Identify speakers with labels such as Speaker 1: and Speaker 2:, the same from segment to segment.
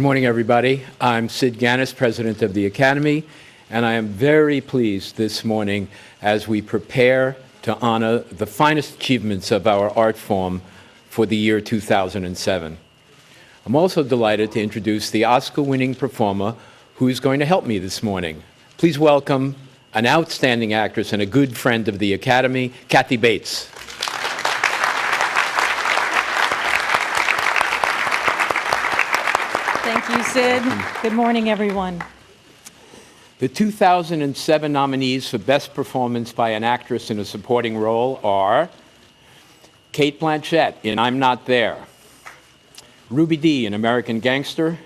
Speaker 1: morning, everybody. I'm Sid Ganis, President of the Academy, and I am very pleased this morning as we prepare to honor the finest achievements of our art form for the year 2007. I'm also delighted to introduce the Oscar-winning performer who is going to help me this morning. Please welcome an outstanding actress and a good friend of the Academy, Kathy Bates.
Speaker 2: Thank you, Sid. Good morning, everyone.
Speaker 1: The 2007 nominees for Best Performance by an Actress in a Supporting Role are Cate Blanchett in I'm Not There, Ruby Dee in American Gangster,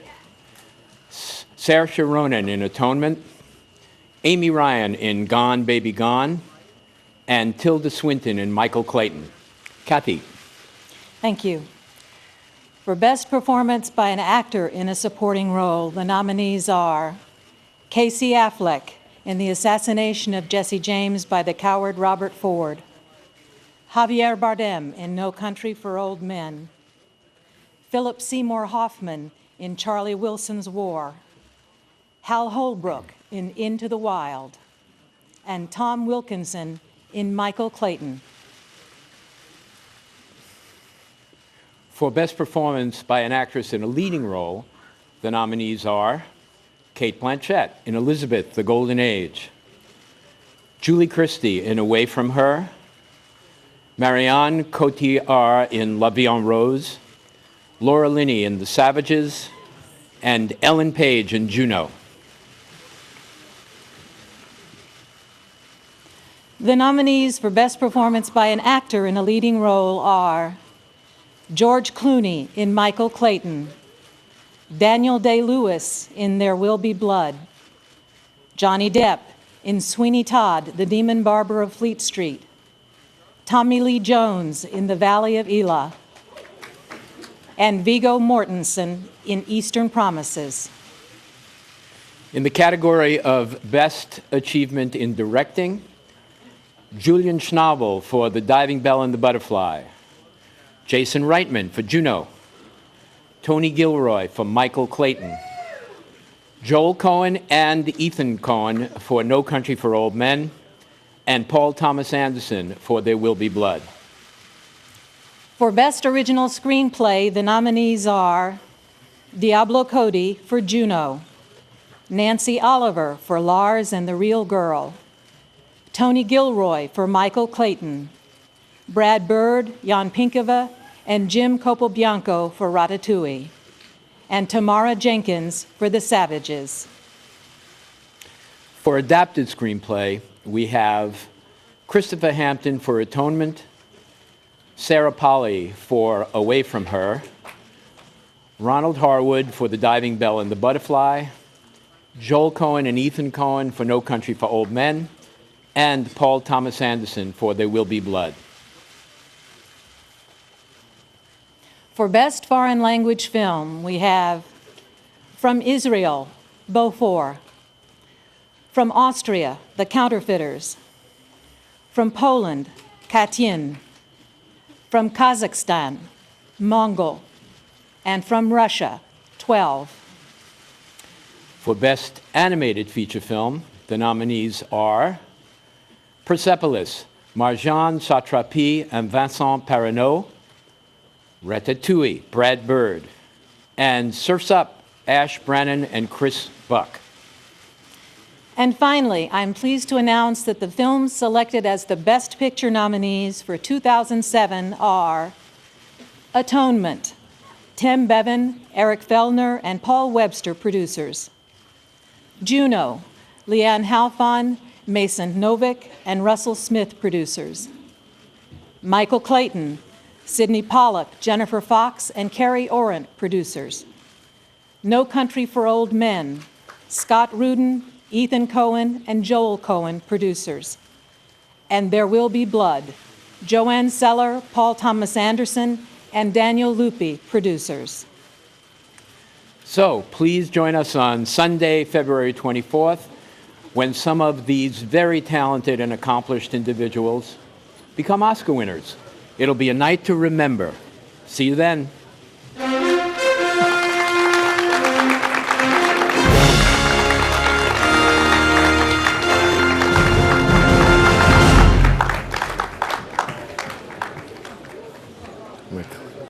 Speaker 1: Saoirse Ronan in Atonement, Amy Ryan in Gone, Baby Gone, and Tilda Swinton in Michael Clayton. Kathy.
Speaker 2: Thank you. For Best Performance by an Actor in a Supporting Role, the nominees are Casey Affleck in The Assassination of Jesse James by the coward Robert Ford, Javier Bardem in No Country for Old Men, Philip Seymour Hoffman in Charlie Wilson's War, Hal Holbrook in Into the Wild, and Tom Wilkinson in Michael Clayton.
Speaker 1: For Best Performance by an Actress in a Leading Role, the nominees are Cate Blanchett in Elizabeth, The Golden Age, Julie Christie in Away From Her, Marianne Cotillard in La Vie en Rose, Laura Linney in The Savages, and Ellen Page in Juno.
Speaker 2: The nominees for Best Performance by an Actor in a Leading Role are George Clooney in Michael Clayton, Daniel Day-Lewis in There Will Be Blood, Johnny Depp in Sweeney Todd, The Demon Barber of Fleet Street, Tommy Lee Jones in The Valley of Elah, and Viggo Mortensen in Eastern Promises.
Speaker 1: In the category of Best Achievement in Directing, Julian Schnabel for The Diving Bell and the Butterfly, Jason Reitman for Juno, Tony Gilroy for Michael Clayton, Joel Cohen and Ethan Cohen for No Country for Old Men, and Paul Thomas Anderson for There Will Be Blood.
Speaker 2: For Best Original Screenplay, the nominees are Diablo Cody for Juno, Nancy Oliver for Lars and the Real Girl, Tony Gilroy for Michael Clayton, Brad Bird, Jan Pinkava, and Jim Capobianco for Ratatouille, and Tamara Jenkins for The Savages.
Speaker 1: For Adapted Screenplay, we have Christopher Hampton for Atonement, Sarah Polley for Away From Her, Ronald Harwood for The Diving Bell and the Butterfly, Joel Cohen and Ethan Cohen for No Country for Old Men, and Paul Thomas Anderson for There Will Be Blood.
Speaker 2: For Best Foreign Language Film, we have from Israel, Beaufort, from Austria, The Counterfeiters, from Poland, Katyn, from Kazakhstan, Mongol, and from Russia, 12.
Speaker 1: For Best Animated Feature Film, the nominees are Persepolis, Marjane Satrapi and Vincent Perronneau, Ratatouille, Brad Bird, and Surf's Up, Ash Brannon and Chris Buck.
Speaker 2: And finally, I'm pleased to announce that the films selected as the Best Picture nominees for 2007 are Atonement, Tim Bevan, Eric Feldner, and Paul Webster, producers. Juno, Leanne Halfon, Mason Novick, and Russell Smith, producers. Michael Clayton, Sidney Pollack, Jennifer Fox, and Carrie Orant, producers. No Country for Old Men, Scott Rudin, Ethan Cohen, and Joel Cohen, producers. And There Will Be Blood, Joanne Seller, Paul Thomas Anderson, and Daniel Lupi, producers.
Speaker 1: So please join us on Sunday, February 24th, when some of these very talented and accomplished individuals become Oscar winners. It'll be a night to remember. See you then.